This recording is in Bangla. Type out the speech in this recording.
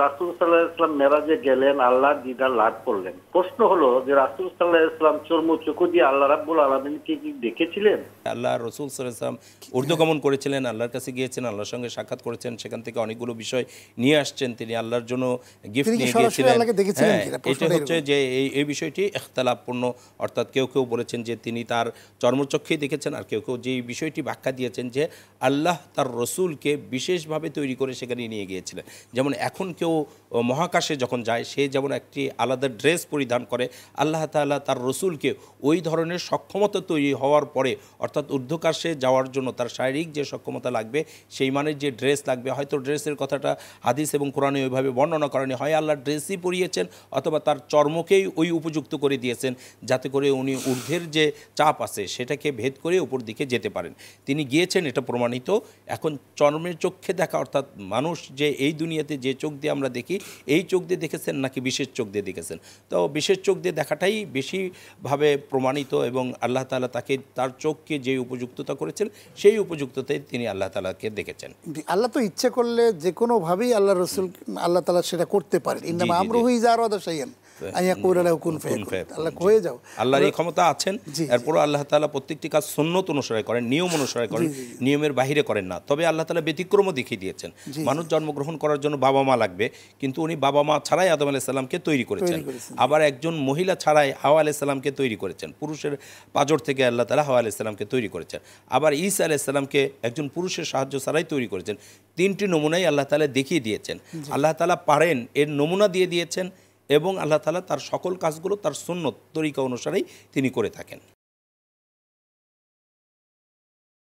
রাসূল সাল্লাল্লাহু আলাইহি ওয়াসাল্লাম মেরাজে গেলেন, আল্লাহর দিদার লাভ করলেন। প্রশ্ন হলো যে রাসূল সাল্লাল্লাহু আলাইহি ওয়াসাল্লাম চর্মচক্ষু দিয়ে আল্লাহ রাব্বুল আলামিনকে কি দেখেছিলেন? আল্লাহ রসুল সাল্লাল্লাহু আলাইহি ওয়াসাল্লাম ঊর্ধ্বগমন করেছিলেন, আল্লাহর কাছে গিয়েছেন, আল্লাহর সঙ্গে সাক্ষাৎ করেছেন, সেখান থেকে অনেকগুলো বিষয় নিয়ে আসছেন, তিনি আল্লাহর জন্য গিফট নিয়ে গিয়েছিলেন। হ্যাঁ, এটা হচ্ছে যে এই বিষয়টি ইখতিলাফপূর্ণ, অর্থাৎ কেউ কেউ বলেছেন যে তিনি তার চর্মচক্ষেই দেখেছেন, আর কেউ কেউ যে বিষয়টি ব্যাখ্যা দিয়েছেন যে আল্লাহ তার রসুলকে বিশেষভাবে তৈরি করে সেখানে নিয়ে গিয়েছিলেন। যেমন এখন কেউ মহাকাশে যখন যায়, সে যেমন একটি আলাদা ড্রেস পরিধান করে, আল্লাহ তাআলা তার রসুলকে ওই ধরনের সক্ষমতা তৈরি হওয়ার পরে, অর্থাৎ ঊর্ধ্বকাশে যাওয়ার জন্য তার শারীরিক যে সক্ষমতা লাগবে, সেই মানের যে ড্রেস লাগবে, হয়তো ড্রেসের কথাটা হাদিস এবং কোরআনে ওইভাবে বর্ণনা করেনি, হয় আল্লাহ ড্রেসই পরিয়েছেন অথবা তার চর্মকেই ওই উপযুক্ত করে দিয়েছেন, যাতে করে উনি ঊর্ধ্বের যে চাপ আছে সেটাকে ভেদ করে উপর দিকে যেতে পারেন। তিনি গিয়েছেন, এটা প্রমাণিত। এখন চর্মের চোখে দেখা, অর্থাৎ মানুষ যে এই দুনিয়াতে যে চোখ দিয়ে আমরা দেখি, এই চোখ দিয়ে দেখেছেন নাকি বিশেষ চোখ দিয়ে দেখেছেন? তো বিশেষ চোখ দিয়ে দেখাটাই বেশিভাবে প্রমাণিত, এবং আল্লাহ তাআলা তাকে তার চোখকে যে উপযুক্ততা করেছেন সেই উপযুক্ততায় তিনি আল্লাহ তাআলাকে দেখেছেন। আল্লাহ তো ইচ্ছে করলে যে কোনোভাবেই আল্লাহ রসুল আল্লাহ তাআলা সেটা করতে পারেন। ইন্নামা আমরুহু ইযা আরাদা শাইআন আন ইয়াকুলা লাহু কুন ফায়াকুন। আল্লাহ হয়ে যাও, আল্লাহর এই ক্ষমতা আছেন। এরপরও আল্লাহ তাআলা প্রত্যেকটি কাজ সুন্নত অনুসারে করেন, নিয়ম অনুসারে করেন, নিয়মের বাহিরে করেন না। তবে আল্লাহ তাআলা ব্যতিক্রমও দেখিয়ে দিয়েছেন। মানুষ জন্মগ্রহণ করার জন্য বাবা মা লাগবে, কিন্তু উনি বাবা মা ছাড়াই আদম আলাইহিস সালামকে তৈরি করেছেন। আবার একজন মহিলা ছাড়াই হাওয়া আলাইহিস সালামকে তৈরি করেছেন। পুরুষের পাঁজর থেকে আল্লাহ তাআলা হাওয়া আলাইহিস সালামকে তৈরি করেছেন। আবার ঈসা আলাইহিস সালামকে একজন পুরুষের সাহায্য ছাড়াই তৈরি করেছেন। তিনটি নমুনাই আল্লাহ তাআলা দেখিয়ে দিয়েছেন। আল্লাহ তাআলা পারেন এর নমুনা দিয়ে দিয়েছেন, এবং আল্লাহ তাআলা তার সকল কাজগুলো তার সুন্নত তরিকা অনুসারেই তিনি করে থাকেন।